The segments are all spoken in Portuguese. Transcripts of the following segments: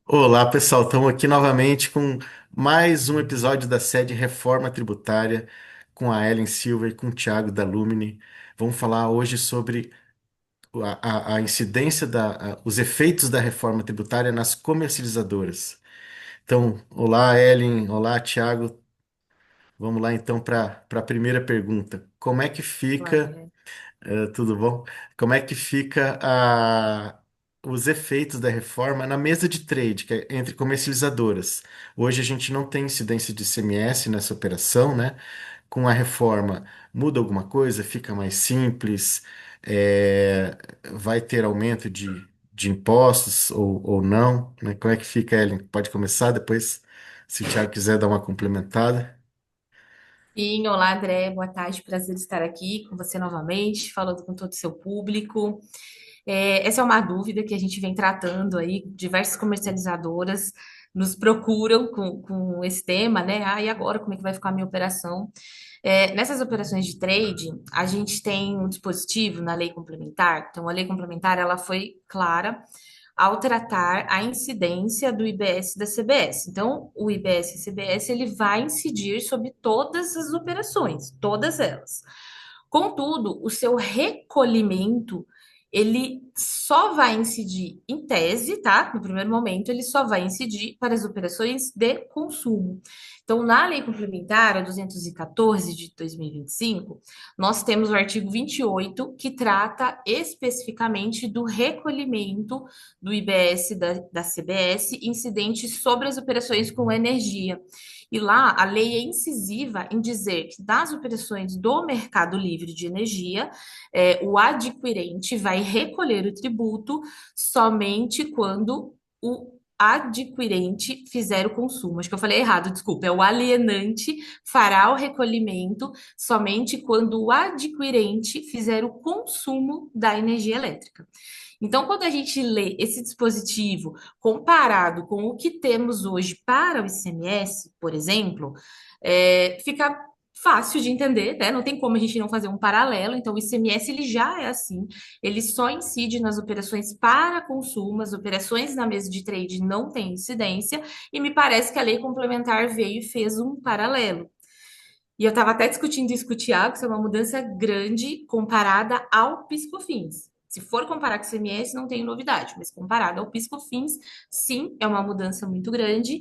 Olá, pessoal. Estamos aqui novamente com mais um episódio da série Reforma Tributária com a Ellen Silva e com o Thiago da Lumine. Vamos falar hoje sobre a incidência os efeitos da reforma tributária nas comercializadoras. Então, olá, Ellen. Olá, Thiago. Vamos lá então para a primeira pergunta. Como é que Olá, fica André. tudo bom? Como é que fica os efeitos da reforma na mesa de trade, que é entre comercializadoras? Hoje a gente não tem incidência de ICMS nessa operação, né? Com a reforma, muda alguma coisa? Fica mais simples? É, vai ter aumento de impostos ou não? Né? Como é que fica, Ellen? Pode começar depois, se o Thiago quiser dar uma complementada. Sim, olá, André. Boa tarde. Prazer estar aqui com você novamente, falando com todo o seu público. Essa é uma dúvida que a gente vem tratando aí. Diversas comercializadoras nos procuram com esse tema, né? E agora, como é que vai ficar a minha operação? Nessas operações de trade, a gente tem um dispositivo na lei complementar. Então, a lei complementar, ela foi clara ao tratar a incidência do IBS e da CBS. Então, o IBS e CBS ele vai incidir sobre todas as operações, todas elas. Contudo, o seu recolhimento ele só vai incidir em tese, tá? No primeiro momento, ele só vai incidir para as operações de consumo. Então, na Lei Complementar, a 214 de 2025, nós temos o artigo 28, que trata especificamente do recolhimento do IBS da CBS incidente sobre as operações com energia. E lá a lei é incisiva em dizer que das operações do mercado livre de energia, o adquirente vai recolher o tributo somente quando o adquirente fizer o consumo. Acho que eu falei errado, desculpa. É o alienante fará o recolhimento somente quando o adquirente fizer o consumo da energia elétrica. Então, quando a gente lê esse dispositivo comparado com o que temos hoje para o ICMS, por exemplo, fica fácil de entender, né? Não tem como a gente não fazer um paralelo. Então, o ICMS ele já é assim, ele só incide nas operações para consumo, as operações na mesa de trade não têm incidência, e me parece que a lei complementar veio e fez um paralelo. E eu estava até discutindo isso com o Thiago, isso é uma mudança grande comparada ao PiscoFins. Se for comparar com o CMS, não tem novidade, mas comparado ao PiscoFins, sim, é uma mudança muito grande.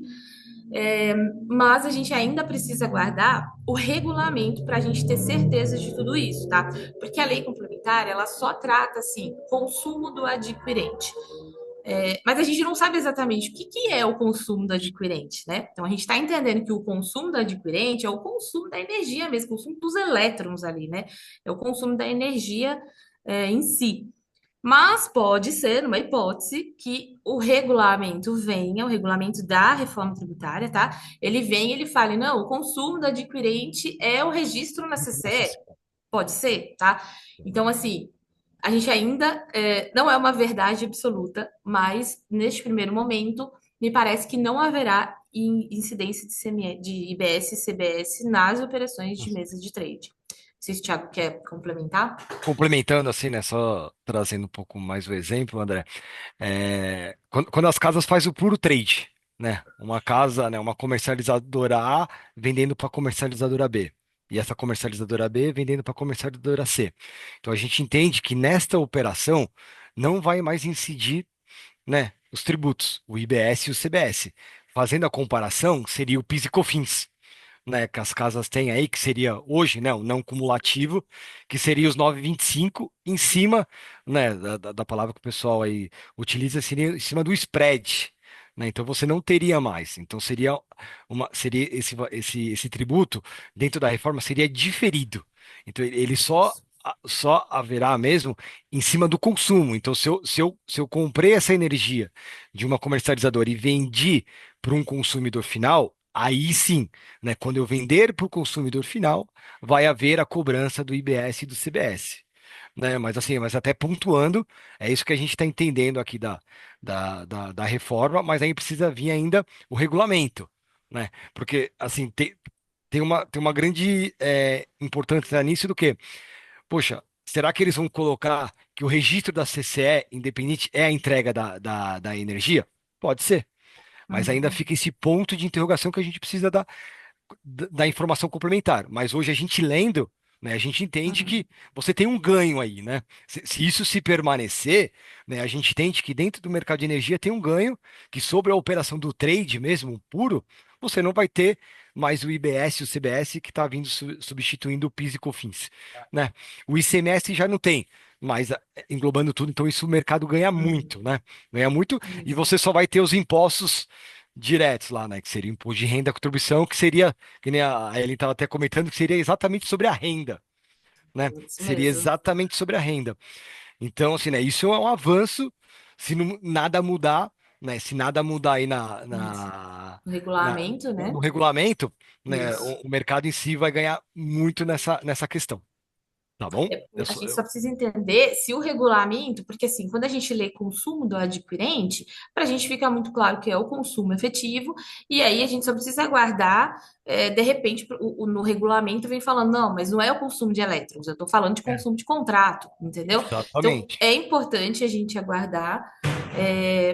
É, mas a gente ainda precisa guardar o regulamento para a gente ter certeza de tudo isso, tá? Porque a lei complementar, ela só trata, assim, consumo do adquirente. Mas a gente não sabe exatamente o que é o consumo do adquirente, né? Então a gente está entendendo que o consumo do adquirente é o consumo da energia mesmo, o consumo dos elétrons ali, né? É o consumo da energia em si. Mas pode ser, numa hipótese, que o regulamento venha, o regulamento da reforma tributária, tá? Ele vem e ele fale, não, o consumo do adquirente é o registro na CCE. Pode ser, tá? Então, assim, a gente ainda não é uma verdade absoluta, mas neste primeiro momento, me parece que não haverá incidência de, de IBS e CBS nas operações de mesa de trade. Não sei se o Thiago quer complementar. Complementando assim, né, só trazendo um pouco mais o exemplo, André, quando as casas fazem o puro trade, né, uma casa, né, uma comercializadora A vendendo para comercializadora B, e essa comercializadora B vendendo para comercializadora C. Então a gente entende que nesta operação não vai mais incidir, né, os tributos, o IBS e o CBS. Fazendo a comparação, seria o PIS e COFINS, né, que as casas têm aí, que seria hoje, né, o não cumulativo, que seria os 9,25 em cima, né, da palavra que o pessoal aí utiliza, seria em cima do spread, né, então você não teria mais, então seria esse tributo dentro da reforma seria diferido, então ele só haverá mesmo em cima do consumo. Então, se eu comprei essa energia de uma comercializadora e vendi para um consumidor final, aí sim, né? Quando eu vender para o consumidor final, vai haver a cobrança do IBS e do CBS, né? Mas assim, mas até pontuando, é isso que a gente está entendendo aqui da reforma, mas aí precisa vir ainda o regulamento, né? Porque assim, tem uma grande importância nisso do que, poxa, será que eles vão colocar que o registro da CCE independente é a entrega da energia? Pode ser. Mas ainda Uhum. fica esse ponto de interrogação que a gente precisa da informação complementar. Mas hoje a gente lendo, né, a gente entende Uhum. que você tem um ganho aí, né? Se isso se permanecer, né, a gente entende que dentro do mercado de energia tem um ganho, que sobre a operação do trade mesmo, puro, você não vai ter mais o IBS e o CBS que está vindo substituindo o PIS e COFINS, né? O ICMS já não tem. Mas englobando tudo, então isso o mercado ganha Uhum. muito, né? Ganha muito, e Isso. você só vai ter os impostos diretos lá, né? Que seria o imposto de renda e contribuição, que seria, que nem a Ellen estava até comentando, que seria exatamente sobre a renda, né? Isso Seria mesmo. exatamente sobre a renda. Então, assim, né? Isso é um avanço se nada mudar, né? Se nada mudar aí Isso. O na- regulamento, no né? regulamento, né? Isso. O mercado em si vai ganhar muito nessa questão, tá bom? A gente só precisa entender se o regulamento, porque assim, quando a gente lê consumo do adquirente, para a gente fica muito claro que é o consumo efetivo, e aí a gente só precisa aguardar, de repente, no regulamento vem falando, não, mas não é o consumo de elétrons, eu estou falando de É, consumo de contrato, entendeu? Então, exatamente. é importante a gente aguardar.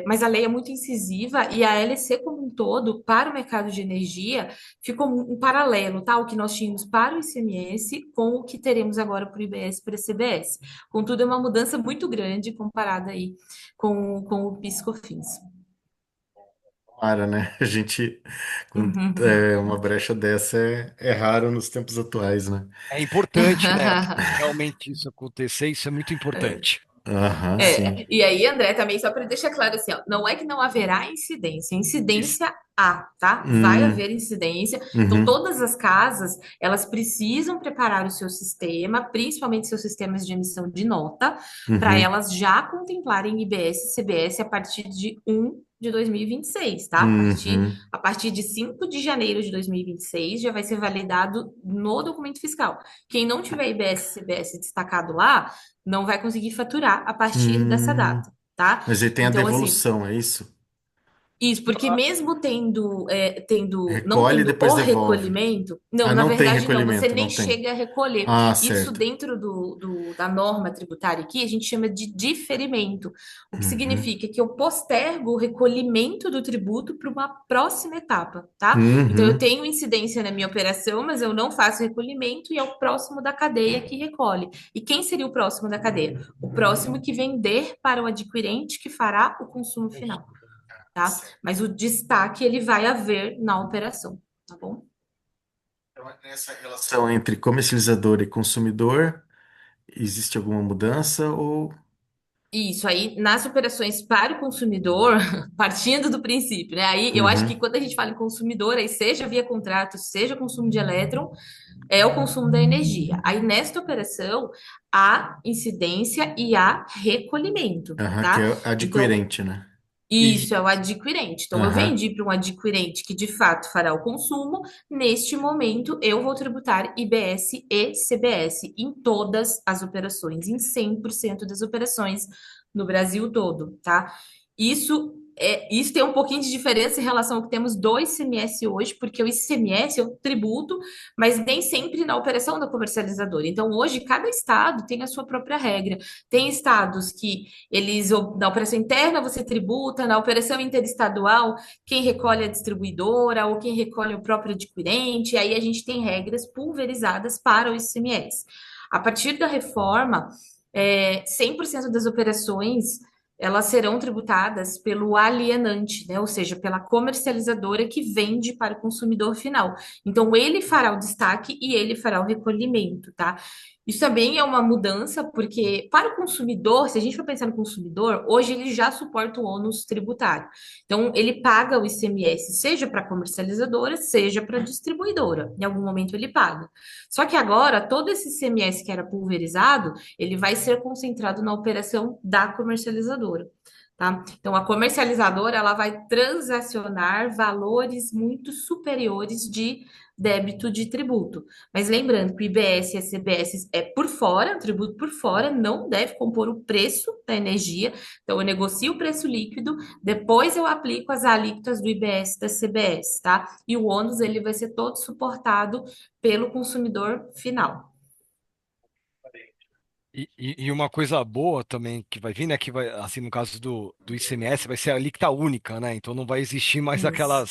Mas a lei é muito incisiva e a LC como um todo, para o mercado de energia, ficou um paralelo, tá? O que nós tínhamos para o ICMS com o que teremos agora para o IBS e para o CBS. Contudo, é uma mudança muito grande comparada aí com o PIS/COFINS. Para, né? A gente, com uma brecha dessa é raro nos tempos atuais, né? É importante, né? Realmente isso acontecer, isso é muito importante. Aham, sim. E aí, André, também só para deixar claro assim, ó, não é que não haverá incidência, Isso. incidência há, tá? Vai Hum, haver incidência. Então, uhum, todas as casas, elas precisam preparar o seu sistema, principalmente seus sistemas de emissão de nota, para uhum, elas já contemplarem IBS e CBS a partir de 1 de 2026, tá? uhum, A partir de 5 de janeiro de 2026 já vai ser validado no documento fiscal. Quem não tiver IBS e CBS destacado lá, não vai conseguir faturar a partir dessa hum. data, tá? Mas aí tem a Então, assim, devolução, é isso? isso, porque mesmo não Recolhe e tendo depois o devolve. recolhimento, não, Ah, na não tem verdade não, você recolhimento, nem não tem. chega a recolher. Ah, Isso certo. dentro da norma tributária aqui, a gente chama de diferimento, o que Uhum, significa que eu postergo o recolhimento do tributo para uma próxima etapa, tá? Então eu uhum. tenho incidência na minha operação, mas eu não faço recolhimento e é o próximo da cadeia que recolhe. E quem seria o próximo da cadeia? O próximo que vender para o adquirente que fará o consumo final, tá? Mas o destaque ele vai haver na operação, tá bom? Então, nessa relação entre comercializador e consumidor, existe alguma mudança ou... Isso aí, nas operações para o consumidor, partindo do princípio, né? Aí eu acho que Uhum, quando a gente fala em consumidor, aí seja via contrato, seja consumo de elétron, é o consumo da energia. Aí nesta operação, há incidência e há recolhimento, aham, que tá? é Então, adquirente, né? isso E, é o adquirente. Então, eu Aham. vendi para um adquirente que de fato fará o consumo. Neste momento, eu vou tributar IBS e CBS em todas as operações, em 100% das operações no Brasil todo, tá? Isso tem um pouquinho de diferença em relação ao que temos do ICMS hoje, porque o ICMS é o tributo, mas nem sempre na operação da comercializadora. Então, hoje, cada estado tem a sua própria regra. Tem estados que na operação interna você tributa, na operação interestadual, quem recolhe é a distribuidora ou quem recolhe é o próprio adquirente, aí a gente tem regras pulverizadas para o ICMS. A partir da reforma, 100% das operações elas serão tributadas pelo alienante, né? Ou seja, pela comercializadora que vende para o consumidor final. Então, ele fará o destaque e ele fará o recolhimento, tá? Isso também é uma mudança, porque para o consumidor, se a gente for pensar no consumidor, hoje ele já suporta o ônus tributário. Então, ele paga o ICMS, seja para a comercializadora, seja para a distribuidora. Em algum momento ele paga. Só que agora, todo esse ICMS que era pulverizado, ele vai ser concentrado na operação da comercializadora. Tá? Então, a comercializadora ela vai transacionar valores muito superiores de débito de tributo. Mas lembrando que o IBS e a CBS é por fora, o tributo por fora, não deve compor o preço da energia. Então, eu negocio o preço líquido, depois eu aplico as alíquotas do IBS e da CBS, tá? E o ônus ele vai ser todo suportado pelo consumidor final. E uma coisa boa também que vai vir, né? Que vai, assim, no caso do ICMS, vai ser a alíquota única, né? Então não vai existir mais Isso,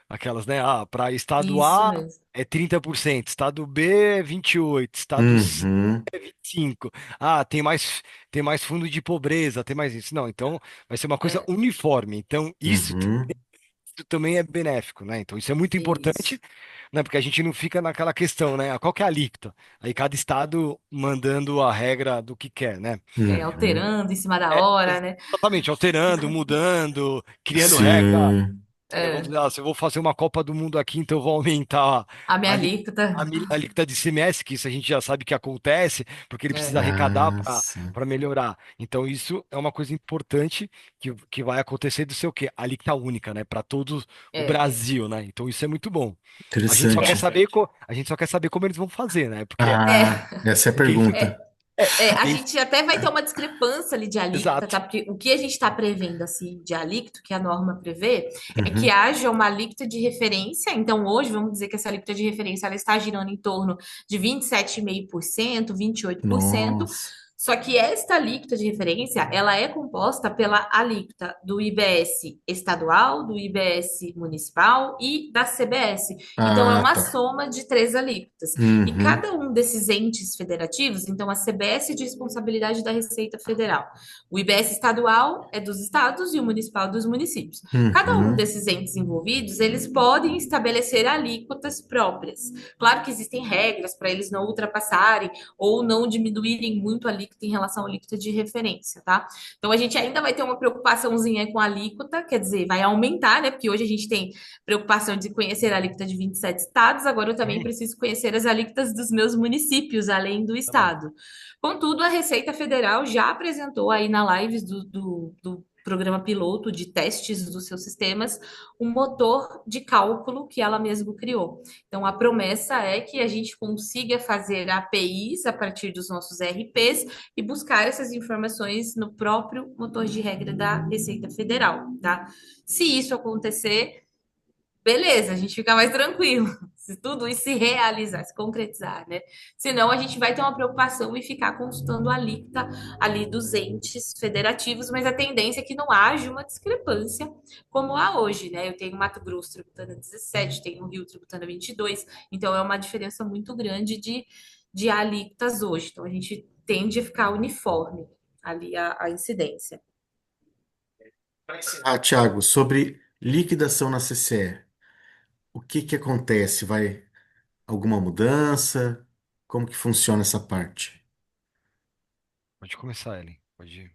aquelas, né? Ah, para estado isso A mesmo. é 30%, estado B é 28%, estado C Uhum, é 25%. Ah, tem mais fundo de pobreza, tem mais isso. Não, então vai ser uma coisa É, uniforme. Então uhum, isso também é benéfico, né? Então isso é muito isso. importante, né? Porque a gente não fica naquela questão, né? Ah, qual que é a alíquota? Aí cada estado mandando a regra do que quer, né? É, uhum. alterando em cima da É, hora, né? exatamente, alterando, mudando, criando regra. Sim. Vamos É, dizer, se eu vou fazer uma Copa do Mundo aqui, então eu vou aumentar a minha a, ali- alíquota. a alíquota de ICMS, que isso a gente já sabe que acontece, porque ele precisa É, arrecadar Ah, para sim. melhorar. Então, isso é uma coisa importante que vai acontecer do seu quê? A alíquota única, né? Para todo o é, Brasil, né? Então, isso é muito bom. A gente só quer Interessante. saber, a gente só quer saber como eles vão fazer, né? Porque Ah, é. essa é a quem, pergunta. A quem, gente até vai ter uma discrepância ali de alíquota, exato. tá? Porque o que a gente está prevendo, assim, de alíquota, que a norma prevê, é que Uhum. haja uma alíquota de referência. Então, hoje, vamos dizer que essa alíquota de referência ela está girando em torno de 27,5%, 28%. Nossa. Só que esta alíquota de referência, ela é composta pela alíquota do IBS estadual, do IBS municipal e da CBS. Então, é Ah, uma tá. soma de três alíquotas. E Uhum, cada um desses entes federativos, então a CBS é de responsabilidade da Receita Federal, o IBS estadual é dos estados e o municipal dos municípios. Cada um uhum, desses entes envolvidos, eles podem estabelecer alíquotas próprias. Claro que existem regras para eles não ultrapassarem ou não diminuírem muito a alíquota em relação à alíquota de referência, tá? Então a gente ainda vai ter uma preocupaçãozinha com a alíquota, quer dizer, vai aumentar, né? Porque hoje a gente tem preocupação de conhecer a alíquota de 27 estados, agora eu também Sim, preciso conhecer as alíquotas dos meus municípios, além do também. estado. Contudo, a Receita Federal já apresentou aí na lives do programa piloto de testes dos seus sistemas um motor de cálculo que ela mesma criou. Então, a promessa é que a gente consiga fazer APIs a partir dos nossos RPs e buscar essas informações no próprio motor de regra da Receita Federal, tá? Se isso acontecer, beleza, a gente fica mais tranquilo. Se tudo isso se realizar, se concretizar, né? Senão a gente vai ter uma preocupação em ficar consultando a alíquota ali dos entes federativos, mas a tendência é que não haja uma discrepância como há hoje, né? Eu tenho Mato Grosso tributando a 17, tenho o Rio tributando a 22, então é uma diferença muito grande de alíquotas hoje. Então a gente tende a ficar uniforme ali a incidência. Ah, Thiago, sobre liquidação na CCE, o que que acontece? Vai alguma mudança? Como que funciona essa parte? Pode começar, Ellen. Pode.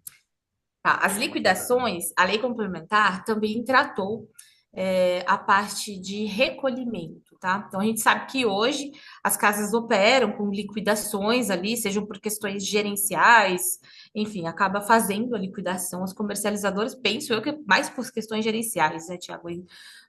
Tá, as liquidações, a lei complementar também tratou a parte de recolhimento, tá? Então a gente sabe que hoje as casas operam com liquidações ali, sejam por questões gerenciais, enfim, acaba fazendo a liquidação. Os comercializadores, penso eu que é mais por questões gerenciais, né, Tiago?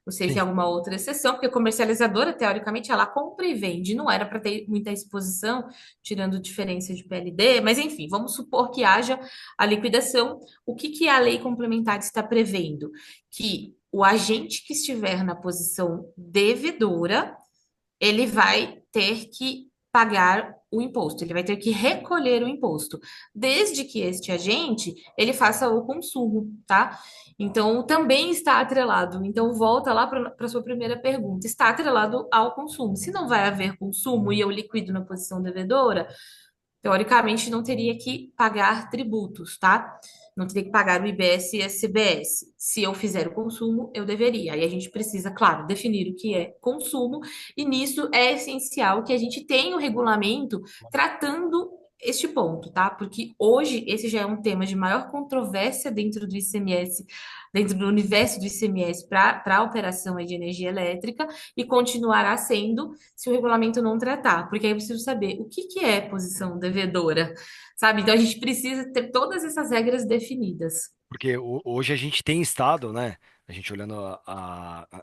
Não sei se Sim. há alguma outra exceção, porque a comercializadora, teoricamente, ela compra e vende, não era para ter muita exposição, tirando diferença de PLD, mas enfim, vamos supor que haja a liquidação. O que que a lei complementar está prevendo? Que o agente que estiver na posição devedora, ele vai ter que pagar o imposto, ele vai ter que recolher o imposto, desde que este agente ele faça o consumo, tá? Então também está atrelado. Então volta lá para a sua primeira pergunta, está atrelado ao consumo. Se não vai haver consumo e eu liquido na posição devedora, teoricamente não teria que pagar tributos, tá? Não teria que pagar o IBS e a CBS. Se eu fizer o consumo, eu deveria. Aí a gente precisa, claro, definir o que é consumo, e nisso é essencial que a gente tenha o regulamento tratando este ponto, tá? Porque hoje esse já é um tema de maior controvérsia dentro do ICMS, dentro do universo do ICMS para a operação aí de energia elétrica, e continuará sendo se o regulamento não tratar, porque aí eu preciso saber o que que é posição devedora, sabe? Então a gente precisa ter todas essas regras definidas. Porque hoje a gente tem estado, né? A gente olhando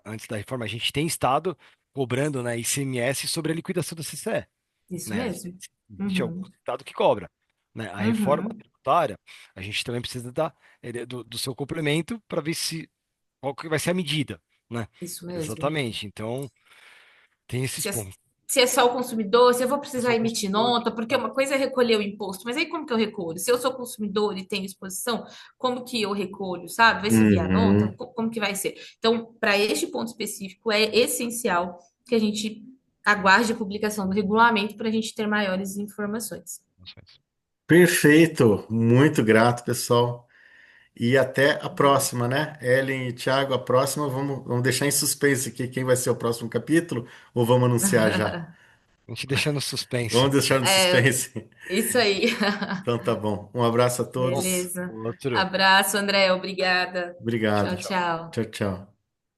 antes da reforma, a gente tem estado cobrando, né, ICMS sobre a liquidação da CCE, Isso né? mesmo. Existe algum Uhum, estado que cobra, né? A reforma uhum, tributária, a gente também precisa do seu complemento para ver se qual que vai ser a medida, né? isso mesmo. Exatamente. Então, tem esses Se as, pontos. se é só o consumidor, se eu vou Eu sou precisar emitir consumidor. nota, porque uma coisa é recolher o imposto, mas aí como que eu recolho? Se eu sou consumidor e tenho exposição, como que eu recolho, sabe? Vai se enviar nota? Uhum. Como que vai ser? Então, para este ponto específico, é essencial que a gente aguarde a publicação do regulamento para a gente ter maiores informações. Perfeito, muito grato, pessoal. E até a próxima, né? Ellen e Thiago, a próxima, vamos deixar em suspense aqui quem vai ser o próximo capítulo, ou vamos anunciar já? A gente deixa no suspense. Vamos deixar no É, suspense. isso aí. Então tá bom. Um abraço a todos. Beleza. Outro. Abraço, André. Obrigada. Obrigado. Tchau, Tchau. tchau. Tchau, tchau.